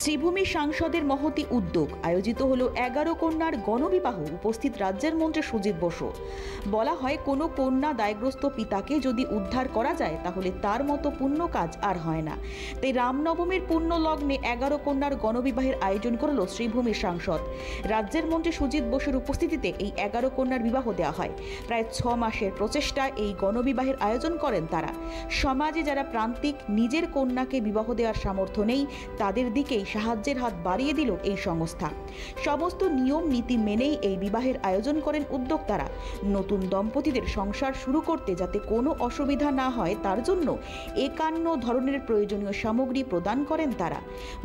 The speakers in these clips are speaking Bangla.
শ্রীভূমি সাংসদের মহতি উদ্যোগ আয়োজিত হলো 11 কন্যার গণবিবাহ। উপস্থিত রাজ্যের মন্ত্রী সুজিত বসু। বলা হয়, কোনো কন্যা দায়গ্রস্ত পিতাকে যদি উদ্ধার করা যায় তাহলে তার মতো পুণ্য কাজ আর হয় না। তাই রামনবমীর পুণ্য লগ্নে 11 কন্যার গণবিবাহের আয়োজন করল শ্রীভূমি সাংসদ। রাজ্যের মন্ত্রী সুজিত বসুর উপস্থিতিতে এই 11 কন্যার বিবাহ দেওয়া হয়। প্রায় 6 মাসের প্রচেষ্টায় এই গণবিবাহের আয়োজন করেন তারা। সমাজে যারা প্রান্তিক, নিজের কন্যাকে বিবাহ দেওয়ার সামর্থ্য নেই, তাদের দিকেই সাহায্যের হাত বাড়িয়ে দিল এই সংস্থা। সমস্ত নিয়ম নীতি মেনেই এই বিবাহের আয়োজন করেন উদ্যোক্তারা। নতুন দম্পতিদের সংসার শুরু করতে যাতে কোনো অসুবিধা না হয় তার জন্য 51 ধরনের প্রয়োজনীয় সামগ্রী প্রদান করেন তারা।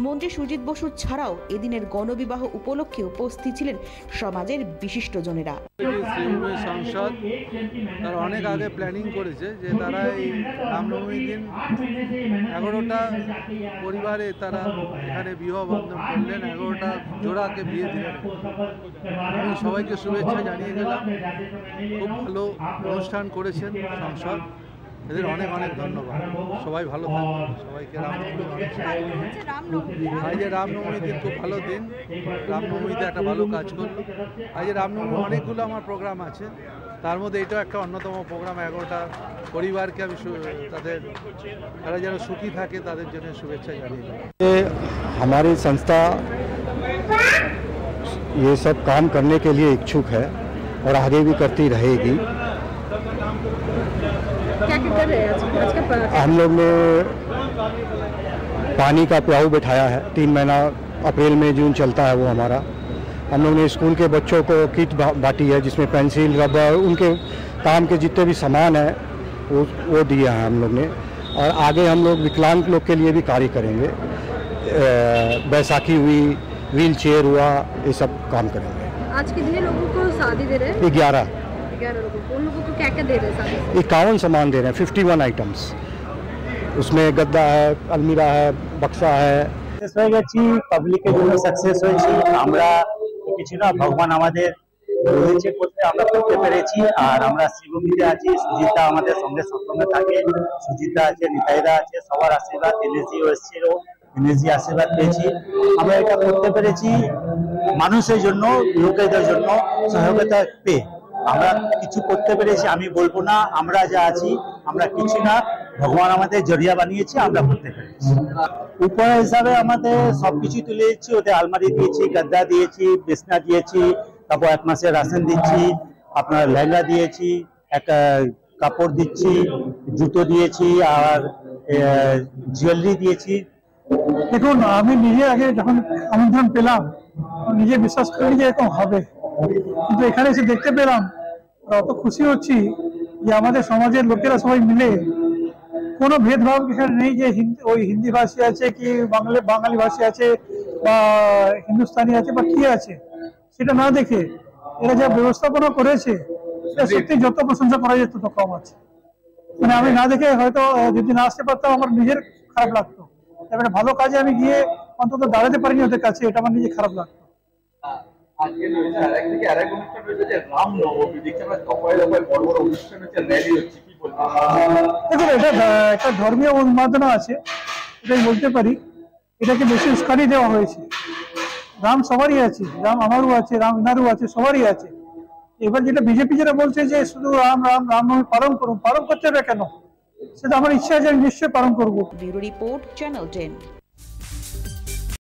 মন্ত্রী সুজিত বসু ছাড়াও এদিনের গণবিবাহ উপলক্ষে উপস্থিত ছিলেন সমাজের বিশিষ্টজনেরা। সংসদ তারা অনেক আগে প্ল্যানিং করেছে যে তারা এই রামনবমীর দিন 11টা পরিবারে তারা এখানে বিবাহ বন্ধন করলেন, 11টা জোড়াকে বিয়ে দিলেন। আমি সবাইকে শুভেচ্ছা জানিয়ে গেলাম। খুব ভালো অনুষ্ঠান করেছেন সংসদ, এদের অনেক অনেক ধন্যবাদ। সবাই ভালো থাকবেন, সবাইকে রামনবমী। আজ রামনবমীর দিন খুব ভালো দিন, রামনবমীতে একটা ভালো কাজ করলো। আজ রামনবমী অনেকগুলো আমার প্রোগ্রাম আছে, তার মধ্যে এটাও একটা অন্যতম প্রোগ্রাম। 11টা পরিবারকে আমি তারা যেন সুখী থাকে তাদের জন্য শুভেচ্ছা জানিয়ে দিলাম। हमारी संस्था ये सब काम करने के लिए इच्छुक है और आगे भी करती रहेगी। क्या कर रहे हैं आज हम लोग ने पानी का प्याऊ बिठाया है। 3 महीना अप्रैल में जून चलता है वो हमारा। हम लोग ने स्कूल के बच्चों को किट बांटी है, जिसमें पेंसिल, रबर, उनके काम के जितने भी सामान हैं वो दिया है हम लोग ने। और आगे हम लोग विकलांग लोग के लिए भी कार्य करेंगे। बैसाखी हुई, व्हील चेयर हुआ, ये सब काम करेंगे। आज कितने लोगों को शादी दे रहे हैं? 11 लोगों को। उन लोगों को क्या क्या दे रहे हैं शादी? 51 सामान दे रहे हैं, 51 आइटम्स। उसमें गद्दा है, अलमीरा है, बक्सा है। পাবলিকের জন্য সাকসেস হয়েছি আমরা। কিছু না, ভগবান আমাদের বলেছে করতে, আমরা করতে পেরেছি। আর আমরা শ্রীভূমিতে আছি, সুজিতা আমাদের সঙ্গে সবসময় থাকে। সুজিতা আছে, নিতাইদা আছে, সবার আশীর্বাদ, এনএসজিও এসেছিল, এনএসজি আশীর্বাদ পেয়েছি। আমরা এটা করতে পেরেছি মানুষের জন্য, লোকেদের জন্য সহায়তা পেয়ে আমরা কিছু করতে পেরেছি। আমি বলবো না আমরা যা আছি আমরা কিছু না, ভগবান আমাদের জরিয়া বানিয়েছি, আমরা করতে পেরেছি। উপহার হিসাবে আমাদের সবকিছু তুলে দিচ্ছি, ওদের আলমারি দিয়েছি, গদ্দা দিয়েছি, বিছনা দিয়েছি, তারপর 1 মাসের রাশন দিচ্ছি, আপনার লেহেঙ্গা দিয়েছি, একটা কাপড় দিচ্ছি, জুতো দিয়েছি, আর জুয়েলারি দিয়েছি। দেখুন, আমি নিজে আগে যখন আমন্ত্রণ পেলাম নিজে বিশ্বাস করিনি যে এরকম হবে, কিন্তু এখানে এসে দেখতে পেলাম। অত খুশি হচ্ছি যে আমাদের সমাজের লোকেরা সবাই মিলে, কোনো ভেদভাব এখানে নেই যে ওই হিন্দি ভাষী আছে কি বাঙালি ভাষী আছে বা হিন্দুস্তানি আছে বা কি আছে, সেটা না দেখে এরা যা ব্যবস্থাপনা করেছে সেটা সত্যি যত প্রশংসা করা যেত তত কম আছে। মানে আমি না দেখে হয়তো যদি না আসতে পারতাম আমার নিজের খারাপ লাগতো। এবারে ভালো কাজে আমি গিয়ে অন্তত দাঁড়াতে পারিনি ওদের কাছে, এটা আমার নিজে খারাপ লাগতো। দেখুন, এটা একটা ধর্মীয় উন্মাদনা আছে, এটাই বলতে পারি। এটাকে বেশি উস্কানি দেওয়া হয়েছে। রাম সবারই আছে, রাম আমারও আছে, রাম ইনারও আছে, সবারই আছে। এবার যেটা বিজেপি যেটা বলছে যে শুধু রামনবমী পালন করুন, পালন করতে হবে কেন? সেটা আমার ইচ্ছা আছে, আমি নিশ্চয়ই পালন করবো। Bureau report, channel 10।